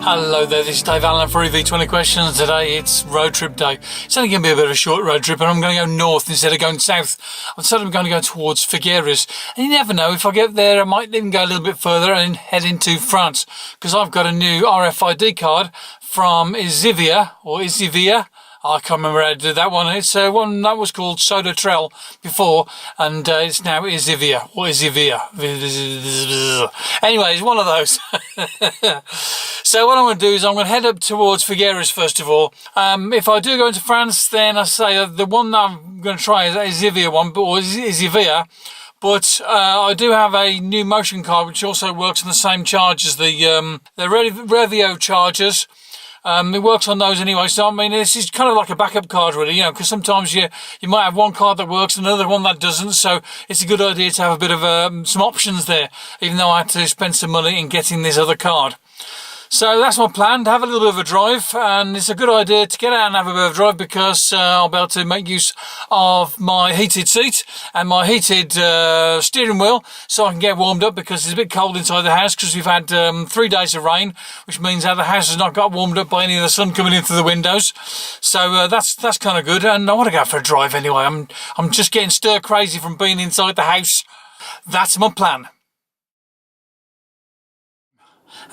Hello there, this is Dave Allen for EV20 Questions. Today it's road trip day. It's only going to be a bit of a short road trip, and I'm going to go north instead of going south. I'm suddenly going to go towards Figueres, and you never know, if I get there I might even go a little bit further and head into France, because I've got a new RFID card from Izivia, I can't remember how to do that one. It's one that was called Soda Trail before, and it's now Izivia. Or Izivia. Anyway, it's one of those. So what I'm going to do is I'm going to head up towards Figueres first of all. If I do go into France, then I say the one that I'm going to try is Izivia one, or Izivia. But I do have a new motion card which also works on the same charge as the Revio chargers. It works on those anyway, so I mean this is kind of like a backup card really, you know, because sometimes you might have one card that works and another one that doesn't, so it's a good idea to have a bit of some options there, even though I had to spend some money in getting this other card. So that's my plan, to have a little bit of a drive, and it's a good idea to get out and have a bit of a drive because I'll be able to make use of my heated seat and my heated steering wheel, so I can get warmed up because it's a bit cold inside the house because we've had 3 days of rain, which means that the house has not got warmed up by any of the sun coming in through the windows. So that's kind of good, and I want to go for a drive anyway. I'm just getting stir crazy from being inside the house. That's my plan.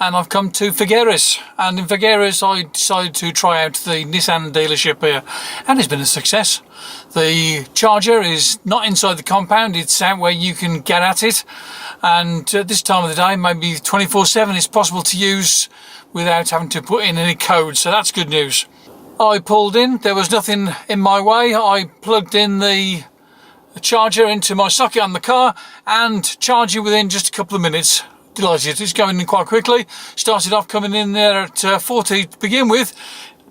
And I've come to Figueres, and in Figueres I decided to try out the Nissan dealership here, and it's been a success. The charger is not inside the compound, it's out where you can get at it, and at this time of the day, maybe 24/7, it's possible to use without having to put in any code, so that's good news. I pulled in, there was nothing in my way. I plugged in the charger into my socket on the car and charged it within just a couple of minutes. Delighted, it's going in quite quickly. Started off coming in there at 40 to begin with,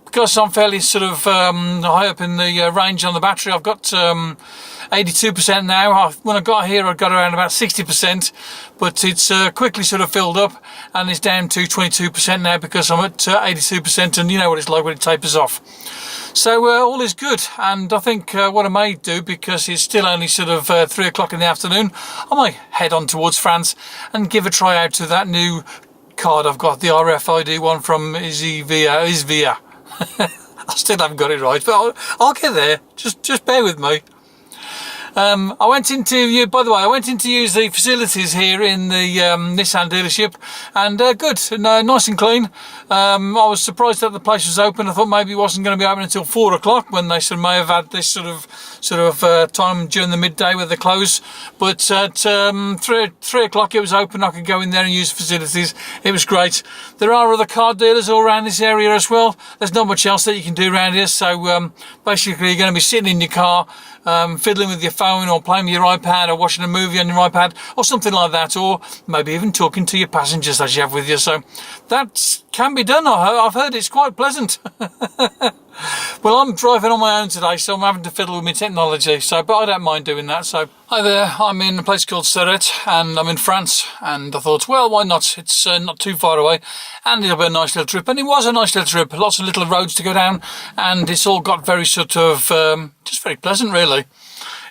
because I'm fairly sort of high up in the range on the battery. I've got 82% now. When I got here I got around about 60%, but it's quickly sort of filled up and it's down to 22% now because I'm at 82%, and you know what it's like when it tapers off. So all is good, and I think what I may do, because it's still only sort of 3 o'clock in the afternoon, I might head on towards France and give a try out to that new card I've got, the RFID one from Izivia. I still haven't got it right, but I'll get there. Just bear with me. I went into use the facilities here in the Nissan dealership, and good, nice and clean. I was surprised that the place was open. I thought maybe it wasn't going to be open until 4 o'clock, when they may have had this sort of time during the midday where they close. But at 3 o'clock it was open. I could go in there and use the facilities. It was great. There are other car dealers all around this area as well. There's not much else that you can do around here. So basically you're going to be sitting in your car, fiddling with your phone, or playing with your iPad, or watching a movie on your iPad, or something like that, or maybe even talking to your passengers that you have with you. So that can be done. I've heard it's quite pleasant. Well, I'm driving on my own today, so I'm having to fiddle with my technology, but I don't mind doing that. So hi there, I'm in a place called Ceret, and I'm in France, and I thought, well, why not? It's not too far away, and it'll be a nice little trip. And it was a nice little trip, lots of little roads to go down, and it's all got very sort of just very pleasant really.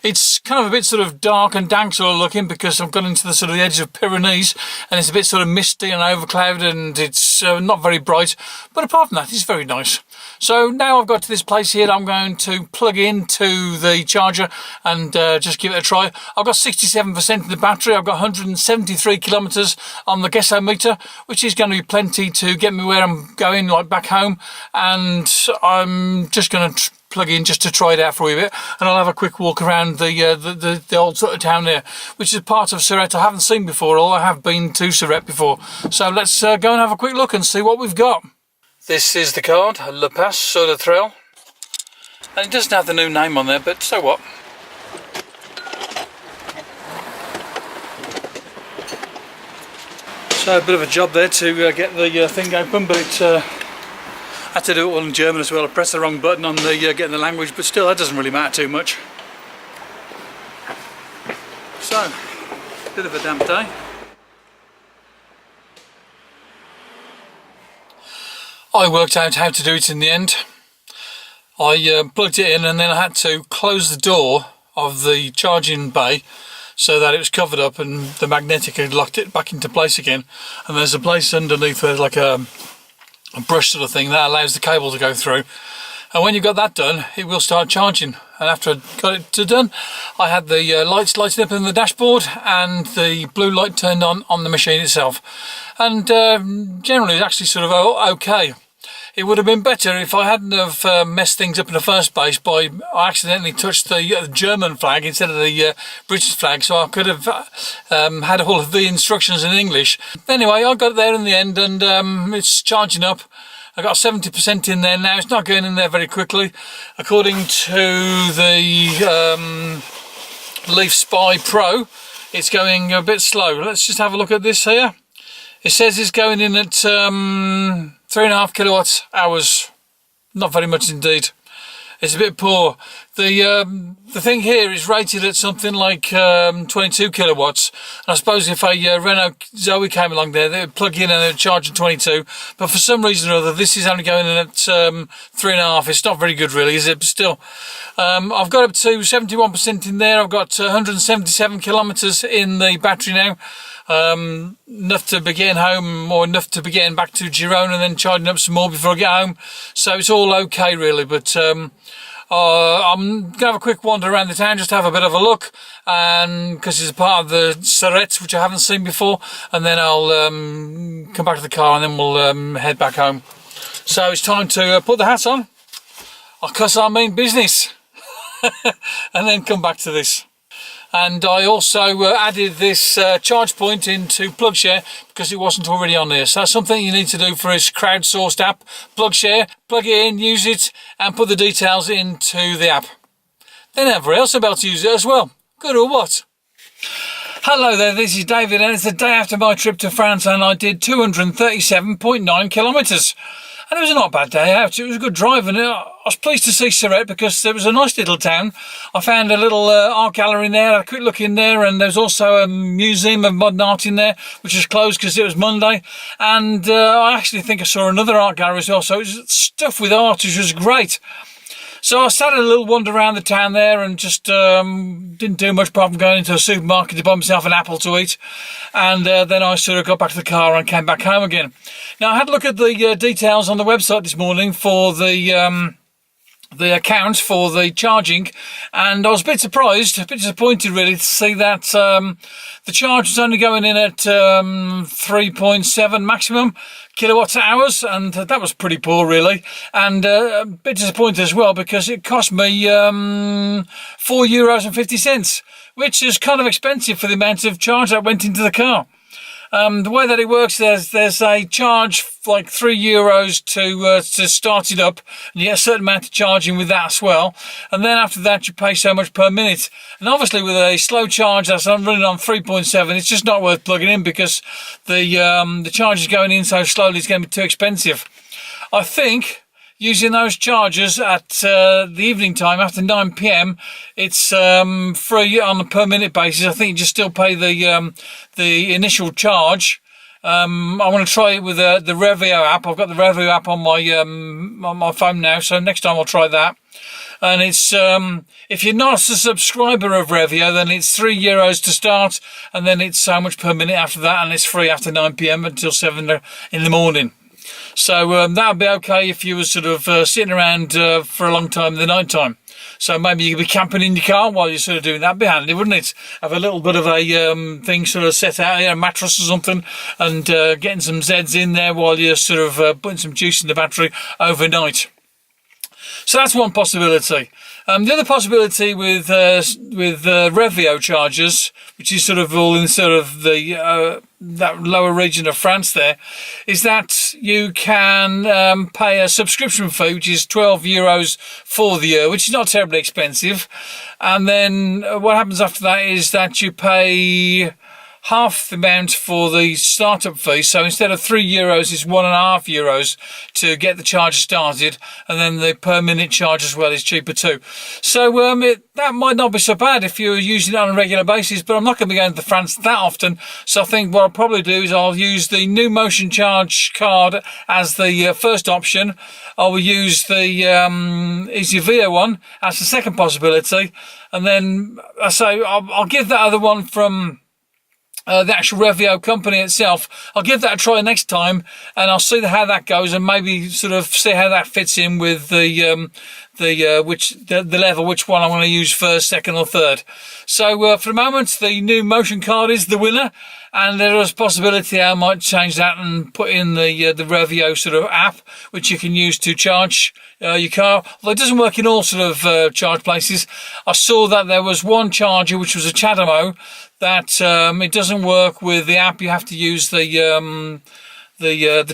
It's kind of a bit sort of dark and dank sort of looking, because I've gone into the sort of the edge of Pyrenees, and it's a bit sort of misty and overclouded, and it's not very bright, but apart from that it's very nice. So now I've got to this place here, I'm going to plug into the charger and just give it a try. I've got 67% of the battery. I've got 173 kilometres on the Guessometer, which is going to be plenty to get me where I'm going, like back home, and I'm just going to plug in just to try it out for a wee bit, and I'll have a quick walk around the old sort of town there, which is part of Ceret I haven't seen before, although I have been to Ceret before. So let's go and have a quick look and see what we've got. This is the card, Le Pass Soda Trail, and it doesn't have the new name on there, but so what. So a bit of a job there to get the thing open, but it's I had to do it all in German as well. I pressed the wrong button on the getting the language, but still that doesn't really matter too much. So, bit of a damp day. I worked out how to do it in the end. I plugged it in, and then I had to close the door of the charging bay so that it was covered up, and the magnetic had locked it back into place again. And there's a place underneath where there's like a a brush sort of thing that allows the cable to go through. And when you've got that done, it will start charging. And after I got it done, I had the lights lighted up in the dashboard and the blue light turned on the machine itself. And generally it's actually sort of okay. It would have been better if I hadn't have messed things up in the first place by I accidentally touched the German flag instead of the British flag, so I could have had all of the instructions in English. Anyway, I got there in the end, and it's charging up. I got 70% in there now. It's not going in there very quickly. According to the Leaf Spy Pro, it's going a bit slow. Let's just have a look at this here. It says it's going in at 3.5 kilowatt hours. Not very much indeed. It's a bit poor. The thing here is rated at something like 22 kilowatts. And I suppose if a Renault Zoe came along there, they would plug in and they'd charge at 22. But for some reason or other, this is only going in at 3.5. It's not very good, really, is it? But still, I've got up to 71% in there. I've got 177 kilometres in the battery now. Enough to be getting home, or enough to be getting back to Girona and then charging up some more before I get home. So it's all okay, really. But I'm going to have a quick wander around the town, just to have a bit of a look, and because it's a part of the Ceret, which I haven't seen before, and then I'll come back to the car and then we'll head back home. So it's time to put the hat on, because I mean business, and then come back to this. And I also added this charge point into PlugShare because it wasn't already on there. So that's something you need to do for this crowdsourced app, PlugShare. Plug it in, use it, and put the details into the app. Then everyone else will be able to use it as well. Good or what? Hello there, this is David, and it's the day after my trip to France, and I did 237.9 kilometres. And it was a not bad day out. It was a good drive, and I was pleased to see Ceret because it was a nice little town. I found a little art gallery in there, had a quick look in there, and there's also a museum of modern art in there, which was closed because it was Monday. And I actually think I saw another art gallery as well, so it was stuffed with art, which was great. So I started a little wander around the town there and just didn't do much apart from going into a supermarket to buy myself an apple to eat. And then I sort of got back to the car and came back home again. Now, I had a look at the details on the website this morning for the account for the charging, and I was a bit surprised, a bit disappointed really to see that the charge was only going in at 3.7 maximum kilowatt hours, and that was pretty poor really, and a bit disappointed as well because it cost me €4.50, which is kind of expensive for the amount of charge that went into the car. The way that it works, there's a charge like €3 to start it up, and you get a certain amount of charging with that as well. And then after that, you pay so much per minute. And obviously, with a slow charge that's running on 3.7, it's just not worth plugging in because the charge is going in so slowly, it's going to be too expensive. I think using those chargers at the evening time after 9 p.m, it's free on a per minute basis. I think you just still pay the initial charge. I want to try it with the Revio app. I've got the Revio app on my phone now, so next time I'll try that. And it's if you're not a subscriber of Revio, then it's €3 to start, and then it's so much per minute after that, and it's free after 9 p.m. until 7 in the morning. So that would be okay if you were sort of sitting around for a long time in the night time. So maybe you could be camping in your car while you're sort of doing that. Be handy, wouldn't it? Have a little bit of a thing sort of set out here, a mattress or something, and getting some Zeds in there while you're sort of putting some juice in the battery overnight. So that's one possibility. The other possibility with Revio chargers, which is sort of all in sort of the that lower region of France there, is that you can pay a subscription fee, which is €12 for the year, which is not terribly expensive. And then what happens after that is that you pay half the amount for the startup fee. So instead of €3, it's €1.50 to get the charger started, and then the per minute charge as well is cheaper too. So that might not be so bad if you're using it on a regular basis, but I'm not going to be going to France that often. So I think what I'll probably do is I'll use the new Motion Charge card as the first option. I will use the EasyVia one as the second possibility, and then I'll give that other one from the actual Revio company itself. I'll give that a try next time, and I'll see how that goes, and maybe sort of see how that fits in with the level, which one I'm going to use first, second, or third. So for the moment, the new motion card is the winner, and there is a possibility I might change that and put in the Revio sort of app, which you can use to charge your car. Although it doesn't work in all sort of charge places. I saw that there was one charger, which was a Chadamo, that it doesn't work with the app. You have to use the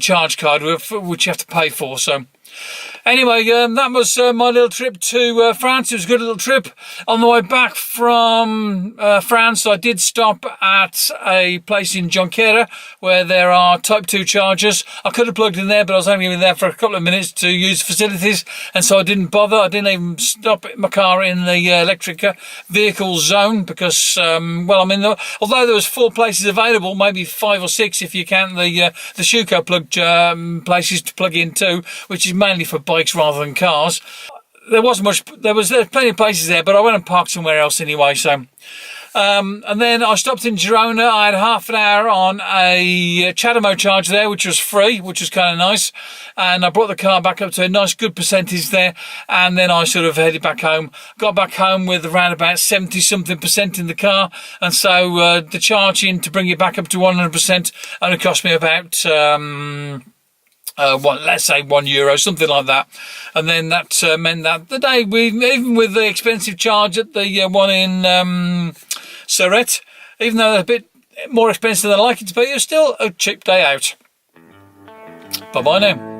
charge card, which you have to pay for. So anyway, that was my little trip to France. It was a good little trip. On the way back from France, I did stop at a place in Jonquera where there are Type 2 chargers. I could have plugged in there, but I was only in there for a couple of minutes to use facilities, and so I didn't bother. I didn't even stop my car in the electric vehicle zone because, although there was 4 places available, maybe 5 or 6 if you count the Schuko plug places to plug in too, which is mainly for bikes rather than cars. There's plenty of places there, but I went and parked somewhere else anyway. So and then I stopped in Girona. I had half an hour on a Chadamo charge there, which was free, which was kind of nice, and I brought the car back up to a nice good percentage there, and then I sort of headed back home. Got back home with around about 70 something percent in the car, and so the charging to bring it back up to 100% only cost me about let's say €1, something like that. And then that meant that the day, even with the expensive charge at the one in Ceret, even though they're a bit more expensive than I like it to be, it's still a cheap day out. Bye bye now.